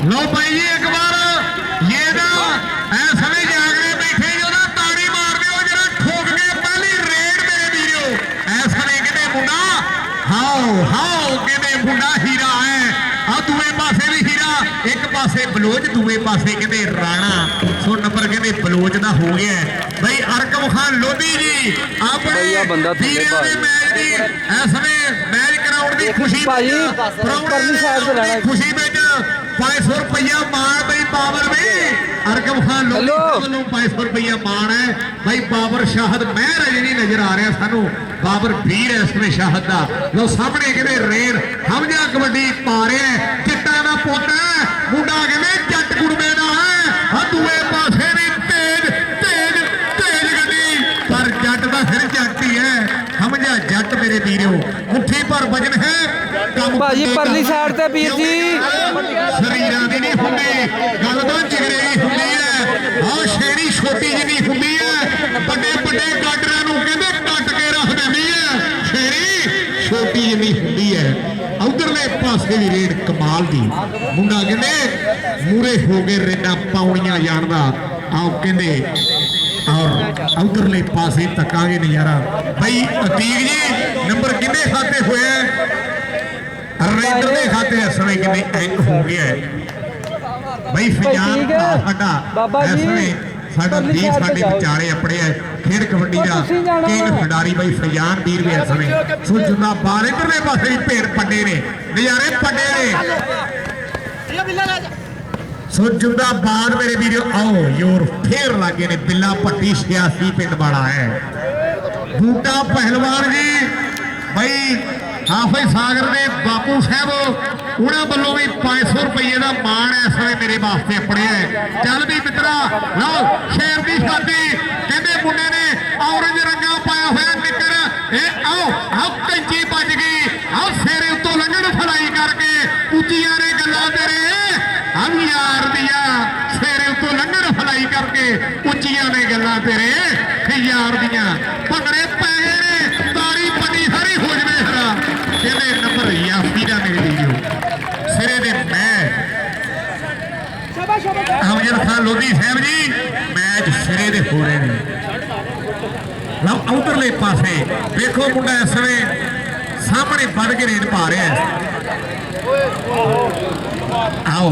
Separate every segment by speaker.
Speaker 1: लो भाई जी एक बार ये ना समय जागरे बैठे जो ना ताड़ी मार दो जरा ठोक के पहली रेड मेरे वीडियो ऐसा नहीं कहते मुंडा हाओ हाओ कहते मुंडा हीरा है आ दूए पासे भी हीरा एक पासे बलोच दूए पासे कहते राणा सो नंबर कहते बलोच का हो गया भाई अरकम खान लोधी जी अपने वीरों के मैच की समय मैच कराउण की खुशी खुशी में 500 रुपया मान भाई बाबर में अरकम खान लोधी 500 रुपया मान है भाई बाबर शाहद महर अजे नहीं नजर आ रहा सानू बाबर वीर है इसमें शाहद का लो सामने कहते रेड हमजा कबड्डी पा रहे हैं चिट्टा का पोता है मुंडा कहते जट कुड़मे का है दूए पासे भी तेज तेज तेज गड्डी पर जट का फिर जट ही है हमजा जट मेरे वीरों मुट्ठी पर वजन है
Speaker 2: भाजी परली साइड ते वीर जी
Speaker 1: शरीरां दी नहीं हुंदी गल तां जिगरे दी हुंदी है आ शेरी छोटी जिही हुंदी है बड़े बड़े गाडरां नूं कहंदे कट के रख दिंदी है शेरी छोटी जिही हुंदी है उधरले पासे दी रेड कमाल दी मुंडा कहंदे मूरे हो गए रेडां पाउणियां जानदा आओ कहंदे और उधरले पासे तकांगे नजारा भाई अतीक जी नंबर किन्ने खाते हुए रेडर के खाते इस समय कितने एंक हो गया है भाई फजान साडा इस समय साडा वीर साडे विचारे अपने है खेड कबड्डी का किंग खिडारी भाई फजान वीर भी इस समय सो जुंदा बार इधरले पासे भी भेड़ पड्डे ने नजारे पड्डे ने सो जुंदा बाद मेरे वीडियो आओ योर फिर लागे ने बिल्ला पट्टी 86 पिंड वाला है बूटा पहलवान जी भाई हाफिज सागर ने बापू साहब उन्होंने वालों भी 500 रुपये का मान है इस समय मेरे वास्ते अपने है चल भी मित्रा लो शेर की शादी कहते मुंडे ने ऑरेंज रंगा पाया हुआ निकर आओ आओ कंची बज गई आओ सिरे उत्तों लंघन फलाई करके उचिया ने गल्लां तेरे हम यार दिया सिरे उत्तों लंघन फलाई करके उचिया ने गल्लां तेरे यार दिया भंगड़े पैसे ने तारी पनी सारी हो जाए कहते नंबर याफी का मेरे वीडियो सिरे दे मैच अमजद खान लोधी साहब जी मैच सिरे दे हो रहे हैं लो उधरले पासे देखो मुंडा इस समय सामने बढ़ के रेड पा रहा है आओ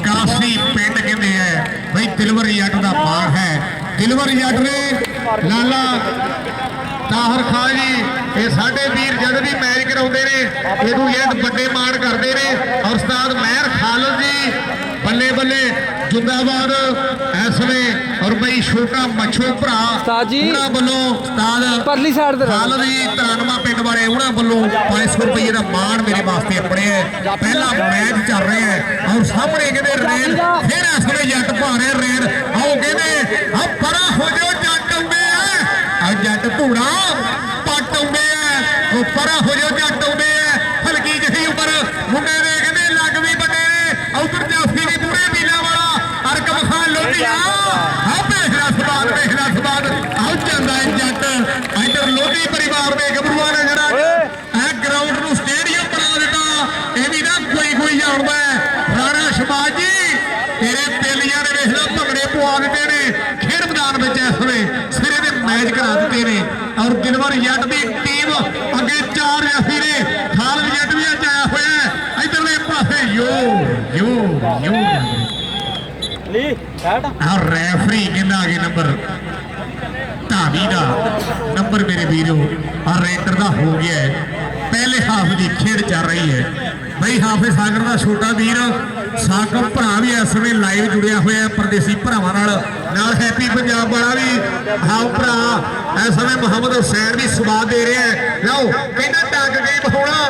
Speaker 1: काशी पिंड कहते हैं भाई दिलवर जट का मान है दिलवर जट ने लाला ताहर खान जी ये साडे वीर जद भी मैच कराउंदे ने इदू जद बड़े मान करते हैं और उस्ताद महर खालिद जी बल्ले बल्ले जिंदाबाद ऐसवे और भाई छोटा मच्छो भरा उन्हां वालों उस्ताद
Speaker 2: परली साइड ते
Speaker 1: खालिद जी 93 पिंड वाले उन्हां वालों 500 रुपये का मान मेरे वास्ते अपने है पहला मैच चल रहा है और सामने कहते रेड फिर ऐसवे जट पा रहे रेड आओ कहते अब परा हो जाओ जट आउंदे जट धूड़ा पट आउंदे है परा हो जाओ जट आउंदे है हल्की जी उपर मुंडे ने कहते लग भी बड़े ने उधर जाफी भी पूरे मीला वाला अरकम खान लोधिया बेहरा सवाद आओ जाता है जट इधर लोधी परिवार के गबरूआ ने जरा ग्राउंड को स्टेडियम बना दिता यह भी ना कोई जानता है राणा शबाज जी तेरे तेलिया ने वेख लो भंगड़े पवा दिते ने खेड मैदान में इस समय सिरे दे मैच करा दिते ने और दिलवर जट की टीम अगे 4 रेफरी ने खालिद जट भी अज आया हुआ है इधरले पासे यो यो यो और रेफरी कहना आगे नंबर धावी का नंबर मेरे वीरों और रेडर का हो गया है पहले हाफ की खेड चल रही है भाई हाफिज सागर का छोटा वीर साकम भरा भी इस समय लाइव जुड़िया हुआ है परदेसी भरावां नाल हैप्पी पंजाब वाला भी हाउ भरा इस समय मोहम्मद हुसैन भी स्वाद दे रहे हैं लो कहना डग गई बहोना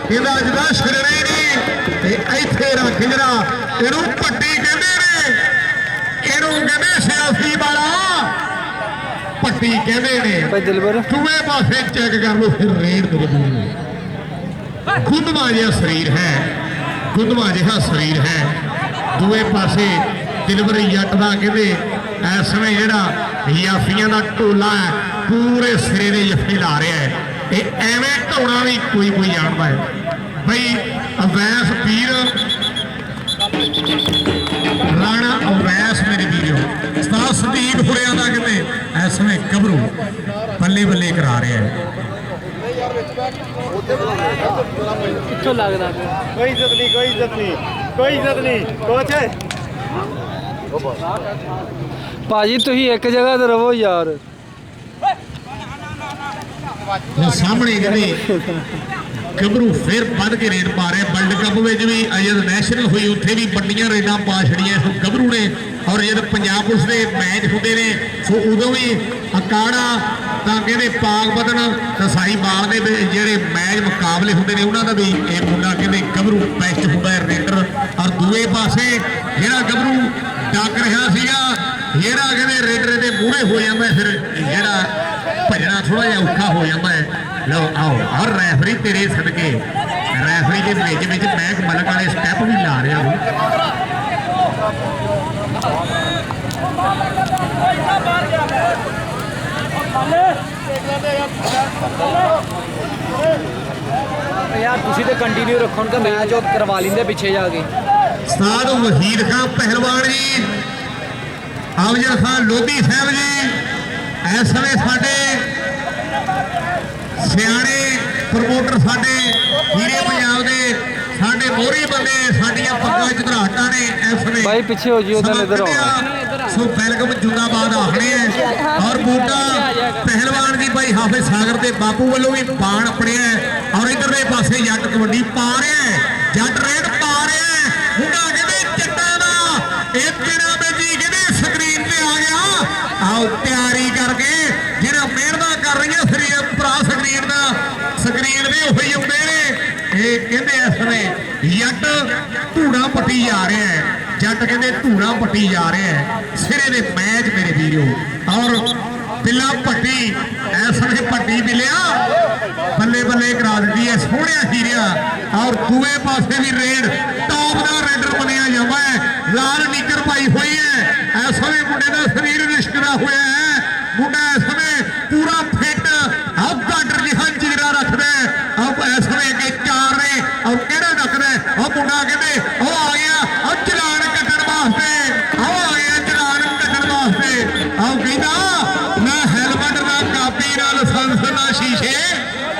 Speaker 1: कहना अज का छड़ना ही नहीं इत्थे रख जरा इनू पट्टी कहते ने इनू कहते सियासी वाला पट्टी कहते ने दूए पासे चेक कर लो फिर रेड मेरे खुदवा जिहा शरीर है खुदवा जिहा शरीर है दूए पासे दिलवर जट का कहते इस समय जोड़ा याफिया का टोला है पूरे सिरे ने जफे ला रहा है ਇਹ ਐਵੇਂ ਢਾਉਣਾ ਵੀ ਕੋਈ ਜਾਣਦਾ ਹੈ ਬਈ ਅਵੈਸ ਵੀਰ ਰਾਣਾ ਅਵੈਸ ਮੇਰੇ ਵੀਰੋ ਉਸਤਾਦ ਸੰਦੀਪ ਹੁਰਿਆਂ ਦਾ ਕਿਤੇ ਇਸ ਸਮੇਂ ਗੱਭਰੂ ਬੱਲੇ ਬੱਲੇ ਕਰਾ ਰਿਹਾ ਹੈ
Speaker 2: ਕਿੱਥੋਂ ਲੱਗਦਾ
Speaker 3: ਕੋਈ ਇੱਜ਼ਤ ਨਹੀਂ ਕੋਈ ਇੱਜ਼ਤ ਨਹੀਂ ਕੋਈ ਇੱਜ਼ਤ ਨਹੀਂ ਕੋਚ
Speaker 2: ਭਾਜੀ ਤੁਸੀਂ ਇੱਕ ਜਗ੍ਹਾ ਤੇ ਰਹੋ ਯਾਰ
Speaker 1: ਸਾਹਮਣੇ ਕਹਿੰਦੇ ਗੱਭਰੂ ਫਿਰ ਵੱਧ ਕੇ ਰੇਡ ਪਾ ਰਿਹਾ ਵਰਲਡ ਕੱਪ ਵਿੱਚ ਵੀ ਜਦ ਨੈਸ਼ਨਲ ਹੋਈ ਉੱਥੇ ਵੀ ਵੱਡੀਆਂ ਰੇਡਾਂ ਪਾ ਛੜੀਆਂ ਇਸ ਗੱਭਰੂ ਨੇ ਔਰ ਜਦ ਪੰਜਾਬ ਪੁਲਿਸ ਦੇ ਮੈਚ ਹੁੰਦੇ ਨੇ ਸੋ ਉਦੋਂ ਵੀ ਅਕਾੜਾ ਤਾਂ ਕਹਿੰਦੇ ਪਾਗ ਬਦਨ ਤਸਾਈ ਬਾਲ ਦੇ ਜਿਹੜੇ ਮੈਚ ਮੁਕਾਬਲੇ ਹੁੰਦੇ ਨੇ ਉਹਨਾਂ ਦਾ ਵੀ ਇਹ ਮੁੰਡਾ ਕਹਿੰਦੇ ਗੱਭਰੂ ਬੈਸਟ ਹੁੰਦਾ ਹੈ ਰੇਡਰ ਔਰ ਦੂਏ ਪਾਸੇ ਜਿਹੜਾ ਗੱਭਰੂ ਡੱਕ ਰਿਹਾ ਸੀਗਾ ਜਿਹੜਾ ਕਹਿੰਦੇ ਰੇਡਰ ਦੇ ਮੂਹਰੇ ਹੋ ਜਾਂਦਾ ਫਿਰ ਜਿਹੜਾ ਭਜਣਾ ਥੋੜਾ ਜਿਹਾ ਔਖਾ ਹੋ ਜਾਂਦਾ ਹੈ ਲਓ ਆਓ ਔਰ ਰੈਫਰੀ ਤੇਰੇ ਸਦਕੇ ਰੈਫਰੀ ਦੇ ਵਿੱਚ ਮੈਕ ਮਲਕ ਵਾਲੇ ਸਟੈਪ ਵੀ ਲਾ ਰਿਹਾ ਹੂੰ
Speaker 2: ਯਾਰ ਤੁਸੀਂ ਤੇ ਕੰਟੀਨਿਊ ਰੱਖੋ ਕਿ ਮੈਚ ਉਹ ਕਰਵਾ ਲਿੰਦੇ ਪਿੱਛੇ ਜਾ ਕੇ
Speaker 1: ਉਸਤਾਦ ਵਹੀਦ ਖਾਨ ਪਹਿਲਵਾਨ ਜੀ ਅਫਜ਼ਲ ਖਾਨ ਲੋਧੀ ਸਾਹਿਬ ਜੀ ਇਸ ਸਮੇਂ ਸਾਡੇ ਸਿਆਣੇ ਪ੍ਰਮੋਟਰ ਸਾਡੇ ਹੀਰੇ ਪੰਜਾਬ ਦੇ ਸਾਡੇ ਮੋਹਰੀ ਬੰਦੇ ਸਾਡੀਆਂ ਪੱਗਾਂ ਚੜਾਟਾਂ ਨੇ ਇਸ ਸਮੇਂ
Speaker 2: ਭਾਈ ਪਿੱਛੇ ਹੋ ਜੀ ਉਧਰ ਇੱਧਰ ਆਓ
Speaker 1: ਸੋ ਵੈਲਕਮ ਜਿੰਦਾਬਾਦ ਆਖਣੇ ਹੈ ਔਰ ਬੂਟਾ ਪਹਿਲਵਾਨ ਜੀ ਭਾਈ ਹਾਫਿਜ਼ ਸਾਗਰ ਦੇ ਬਾਪੂ ਵੱਲੋਂ ਵੀ ਬਾਣ ਆਪਣਿਆ ਔਰ ਇਧਰਲੇ ਪਾਸੇ ਜੱਟ ਕਬੱਡੀ ਪਾ ਰਿਹਾ ਹੈ ਜੱਟ ਰੇਡ ਪਾ ਰਿਹਾ ਹੈ ਮੁੰਡਾ ਕਹਿੰਦੇ ਜੱਟਾਂ ਦਾ ਇਹ ਦਿਨਾਂ ਵਿੱਚ ਹੀ ਕਹਿੰਦੇ ਸਕਰੀਨ ਤੇ ਆ ਗਿਆ ਆਓ ਤਿਆਰੀ ਕਰਕੇ ਜਿਹੜਾ ਮਿਹਨਤਾਂ ਕਰ ਰਹੀਆਂ ਸਰੀਰ ਭਰਾ ਸਕਰੀਨ ਦੇ ਉਹੀ ਹੁੰਦੇ ਨੇ ਇਹ ਕਹਿੰਦੇ ਇਸ ਸਮੇਂ ਜੱਟ ਧੂੜਾ ਪੱਟੀ ਜਾ ਰਿਹਾ ਹੈ ਜੱਟ ਕਹਿੰਦੇ ਧੂੜਾ ਪੱਟੀ ਜਾ ਰਿਹਾ ਹੈ ਸਿਰੇ ਦੇ ਮੈਚ ਮੇਰੇ ਵੀਰੋ ਔਰ ਬਿੱਲਾ ਪੱਟੀ ਇਸ ਸਮੇਂ ਪੱਟੀ ਬਿੱਲਿਆ ਬੱਲੇ ਬੱਲੇ ਕਰਾ ਦਿੰਦੀ ਹੈ ਸੋਹਣਿਆ ਹੀਰਿਆ ਔਰ ਦੂਏ ਪਾਸੇ ਵੀ ਰੇਡ ਟੌਪ ਦਾ ਰੇਡਰ ਬਣਿਆ ਜਾਂਦਾ ਹੈ ਲਾਲ ਨਿੱਕਰ ਪਾਈ ਹੋਈ ਹੈ ਇਸ ਸਮੇਂ ਮੁੰਡੇ ਦਾ ਸਰੀਰ ਰਿਸ਼ਕਦਾ ਹੋਇਆ ਹੈ ਮੁੰਡਾ ਇਸ ਸਮੇਂ ਪੂਰਾ ਫਿੱਟ ਆਹ ਗਾਡਰ ਜਿਹਾ ਚਿਹਰਾ ਰੱਖਦਾ ਆਹ ਇਸ ਸਮੇਂ ਅੱਗੇ ਚਾਰ ਨੇ ਔਰ ਕਿਹੜਾ ਡੱਕਦਾ ਉਹ ਮੁੰਡਾ ਕਹਿੰਦੇ ਉਹ ਆ ਗਿਆ ਉਹ ਚਲਾਨ ਕੱਟਣ ਵਾਸਤੇ ਉਹ ਆ ਗਿਆ ਚਲਾਨ ਕੱਟਣ ਵਾਸਤੇ ਆਹ ਕਹਿੰਦਾ ਮੈਂ ਹੈਲਮਟ ਦਾ ਕਾਪੀ ਨਾਲ ਲਾਇਸੈਂਸ ਦਾ ਸ਼ੀਸ਼ੇ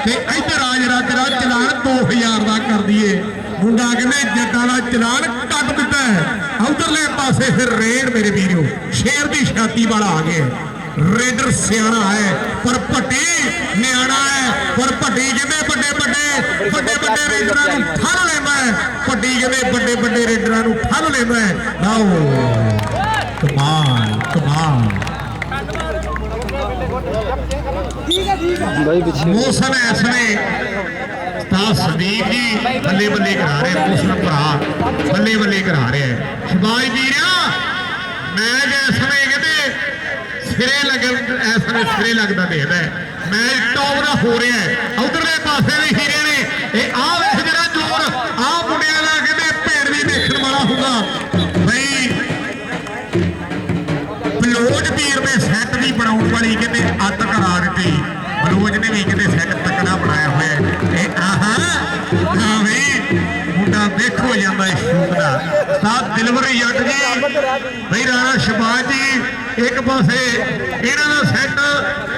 Speaker 1: ਤੇ ਇੱਧਰ ਆ ਜਰਾ ਤੇਰਾ ਚਲਾਨ 2000 ਦਾ ਕਰ ਦਈਏ ਮੁੰਡਾ ਕਹਿੰਦੇ ਜੱਟਾਂ ਦਾ ਚਲਾਨ ਕੱਟ ਦਿੱਤਾ ਉਧਰਲੇ ਪਾਸੇ ਫਿਰ ਰੇਡ ਮੇਰੇ ਵੀਰੋ ਸ਼ੇਰ ਦੀ ਛਾਤੀ ਵਾਲਾ ਆ ਗਿਆ ਰੇਡਰ ਸਿਆਣਾ ਹੈ ਪਰ ਭੱਟੀ ਨਿਆਣਾ ਹੈ ਪਰ ਭੱਟੀ ਕਹਿੰਦੇ ਵੱਡੇ ਰੇਡਰਾਂ ਨੂੰ ਠੱਲ ਲੈਂਦਾ ਹੈ ਭੱਟੀ ਕਹਿੰਦੇ ਵੱਡੇ ਰੇਡਰਾਂ ਨੂੰ ਠੱਲ ਲੈਂਦਾ ਹੈ ਆਓ ਕਮਾਲ
Speaker 2: ਭਾਈ ਪਿੱਛੇ
Speaker 1: ਮੌਸਮ ਐਸਨੇ ਤਾਂ ਸੰਦੀਪ ਜੀ ਬੱਲੇ ਬੱਲੇ ਕਰਾ ਰਹੇ ਮੌਸਮ ਭਰਾ ਬੱਲੇ ਬੱਲੇ ਕਰਾ ਰਿਹਾ ਸ਼ਬਾਜ ਵੀਰਿਆ ਮੈਂ ਇਸ ਸਮੇਂ ਕਹਿੰਦੇ ਸਿਰੇ ਲੱਗਣ ਇਸ ਸਮੇਂ ਸਿਰੇ ਲੱਗਦਾ ਦੇਖਦਾ ਮੈਚ ਟੌਪ ਦਾ ਹੋ ਰਿਹਾ ਹੈ ਉਧਰਲੇ ਪਾਸੇ ਵੀ ਹੀਰੇ ਨੇ ਇਹ ਆਹ ਵੇਖ ਜਿਹੜਾ ਜ਼ੋਰ ਆਹ ਮੁੰਡਿਆਂ ਦਾ ਕਹਿੰਦੇ ਭੇੜ ਵੀ ਦੇਖਣ ਵਾਲਾ ਹੁੰਦਾ ਬਈ ਬਲੋਚ ਵੀਰ ਦੇ ਸੈੱਟ ਵੀ ਬਣਾਉਣ ਵਾਲੀ ਕਹਿੰਦੇ ਅੱਤ ਕਰਾ ਦਿੱਤੀ ਬਲੋਚ ਨੇ ਵੀ ਕਹਿੰਦੇ ਸੈੱਟ ਤਕੜਾ ਬਣਾਇਆ ਹੋਇਆ ਇਹ ਹਾਂ ਵੀ ਮੁੰਡਾ ਵੇਖੋ ਜਾਂਦਾ ਸ਼ੂਟ ਦਾ ਤਾਂ ਦਿਲਵਰੀ ਜੱਟ ਜੀ ਬਈ ਰਾਣਾ ਸ਼ਬਾਜ ਜੀ ਇੱਕ ਪਾਸੇ ਇਹਨਾਂ ਦਾ ਸੈੱਟ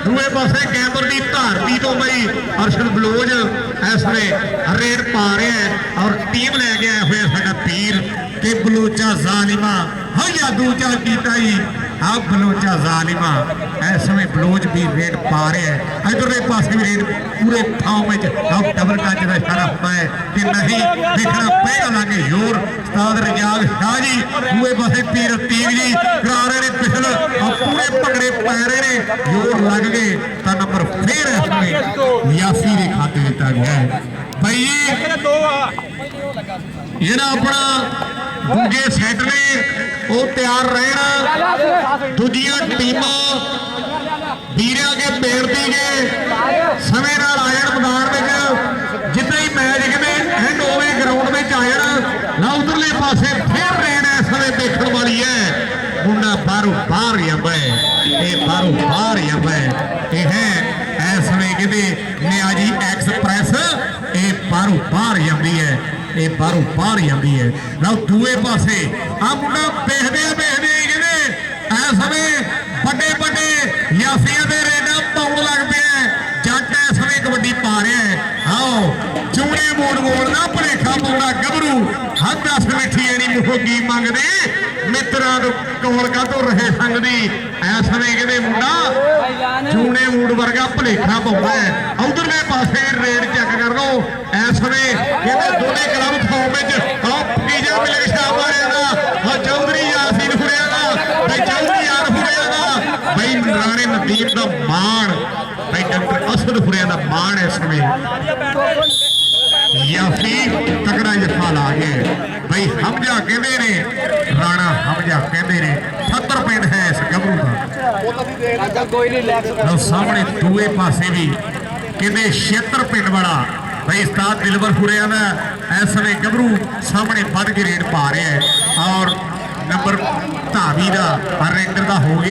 Speaker 1: ਦੂਏ ਪਾਸੇ ਕੈਮਰ ਦੀ ਧਾਰਤੀ ਤੋਂ ਬਈ ਅਰਸ਼ਦ ਬਲੋਚ ਇਸ ਵੇਲੇ ਰੇਡ ਪਾ ਰਿਹਾ ਹੈ ਔਰ ਟੀਮ ਲੈ ਕੇ ਆਇਆ ਹੋਇਆ ਸਾਡਾ ਵੀਰ ਕਿ ਬਲੋਚਾ ਜ਼ਾਲਿਮਾ ਹਯਾ ਦੂਜਾ ਕੀਤਾ ਹੀ ਆ ਬਲੋਚਾ ਜ਼ਾਲਿਮਾ ਇਸ ਸਮੇਂ ਬਲੋਚ ਵੀ ਰੇਡ ਪਾ ਰਿਹਾ ਹੈ ਇਧਰਲੇ ਪਾਸੇ ਵੀ ਰੇਡ ਪੂਰੇ ਥਾਂ ਵਿੱਚ ਆਹ ਡਬਲ ਟੱਚ ਦਾ ਇਸ਼ਾਰਾ ਹੁੰਦਾ ਹੈ ਕਿ ਨਹੀਂ ਦੇਖਣਾ ਪਏਗਾ ਲਾਗੇ ਜ਼ੋਰ ਉਸਤਾਦ ਰਜਾਗ ਸ਼ਾਹ ਜੀ ਦੂਏ ਪਾਸੇ ਪੀਰ ਤੀਗ ਜੀ ਕਰਾ ਰਹੇ ਨੇ ਪਿਛਲ ਆ ਪੂਰੇ ਭੰਗੜੇ ਪੈ ਰਹੇ ਨੇ ਜ਼ੋਰ ਲੱਗ ਗਏ ਤਾਂ ਨੰਬਰ ਫੇਰ ਇਸ ਸਮੇਂ ਯਾਸੀ ਦੇ ਖਾਤੇ ਦਿੱਤਾ ਗਿਆ ਹੈ ਭਾਈ ਜਿਹੜਾ ਆਪਣਾ ਦੂਜੇ ਸੈੱਟ ਨੇ ਉਹ ਤਿਆਰ ਰਹਿਣ ਦੂਜੀਆਂ ਟੀਮਾਂ ਵੀਰਾਂ ਕੇ ਬੇਨਤੀ ਕੇ ਸਮੇਂ ਨਾਲ ਆ ਜਾਣ ਮੈਦਾਨ ਵਿੱਚ ਜਿੱਦਾਂ ਹੀ ਮੈਚ ਕਹਿੰਦੇ ਐਂਡ ਹੋਵੇ ਗਰਾਊਂਡ ਵਿੱਚ ਆ ਜਾਣ ਨਾ ਉਧਰਲੇ ਪਾਸੇ ਫੇਰ ਰੇਡ ਇਸ ਸਮੇਂ ਦੇਖਣ ਵਾਲੀ ਹੈ ਮੁੰਡਾ ਬਾਹਰੋਂ ਬਾਹਰ ਜਾਂਦਾ ਹੈ ਇਹ ਬਾਹਰੋਂ ਬਾਹਰ ਜਾਂਦਾ ਹੈ ਇਹ ਹੈ ਇਸ ਸਮੇਂ ਕਹਿੰਦੇ ਨਿਆਜੀ ਐਕਸਪ੍ਰੈਸ ਇਹ ਬਾਹਰ ਜਾਂਦੀ ਹੈ, ਇਹ ਬਾਹਰ ਜਾਂਦੀ ਹੈ। ਲਓ ਦੂਏ ਪਾਸੇ ਆ ਮੁੰਡਾ ਵੇਖਦੇ ਕਹਿੰਦੇ ਇਸ ਸਮੇਂ ਵੱਡੇ ਯਾਸੀਆਂ ਦੇ ਰੇਡਾਂ ਪਾਉਣ ਲੱਗ ਪਿਆ। ਜੱਟ ਇਸ ਸਮੇਂ ਕਬੱਡੀ ਪਾ ਰਿਹਾ ਹੈ। ਆਓ ਚੂੜੇ ਮੋੜ ਨਾ ਭਲੇਖਾ ਪਾਉਣਾ ਗੱਭਰੂ ਹੱਥ 10 ਮਿੱਠੀ ਐਣੀ ਮੁਹੱਗੀ ਮੰਗਦੇ ਮਿੱਤਰਾਂ ਨੂੰ ਕੋਲ ਕਾਤੋਂ ਰਹੇ ਸੰਗਦੀ। ਇਸ ਸਮੇਂ ਕਹਿੰਦੇ ਮੁੰਡਾ ਚੂੜੇ ਮੋੜ ਵਰਗਾ ਭਲੇਖਾ ਪਾਉਂਦਾ ਹੈ। ਉਧਰਲੇ ਪਾਸੇ ਰੇਡ ਚੈੱਕ ਕਰ ਲਓ। ਇਸ ਸਮੇਂ ਕਹਿੰਦੇ ਦੋਨੇ ਕਲੱਬ ਫਾਰਮ ਵਿੱਚ ਆਹ ਪੀਜਾ ਮਿਲਕ ਸ਼ਾਹ ਮਾਰਿਆ ਦਾ ਚੌਧਰੀ ਯਾਸੀਨ ਹੁਰਿਆ ਦਾ ਬਈ ਚੌਧਰੀ ਯਾਰ ਹੁਰਿਆ ਦਾ ਬਈ ਰਾਣੇ ਨਦੀਮ ਦਾ ਮਾਣ ਬਈ ਡਾਕਟਰ ਅਸਦ ਹੁਰਿਆ ਦਾ ਮਾਣ ਇਸ ਸਮੇਂ ਯਾਸੀਨ ਤਕੜਾ ਜੱਫਾ ਲਾ ਕੇ ਬਈ ਹਮਜਾ ਕਹਿੰਦੇ ਨੇ ਰਾਣਾ ਹਮਜਾ ਕਹਿੰਦੇ ਨੇ 78 ਪਿੰਡ ਹੈ ਇਸ ਗੱਭਰੂ ਦਾ।
Speaker 2: ਅੱਜ ਕੋਈ ਨਹੀਂ ਰਿਲੈਕਸ
Speaker 1: ਲਓ ਸਾਹਮਣੇ ਦੂਏ ਪਾਸੇ ਵੀ ਕਹਿੰਦੇ 76 ਪਿੰਡ ਵਾਲਾ ਬਈ ਉਸਤਾਦ ਦਿਲਬਰ ਹੁਰਿਆ ਦਾ ਇਸ ਸਮੇਂ ਗੱਭਰੂ ਸਾਹਮਣੇ ਵੱਧ ਕੇ ਰੇਡ ਪਾ ਰਿਹਾ ਹੈ ਔਰ ਨੰਬਰ ਧਾਵੀ ਦਾ ਰੇਡਰ ਦਾ ਹੋ ਗਿਆ।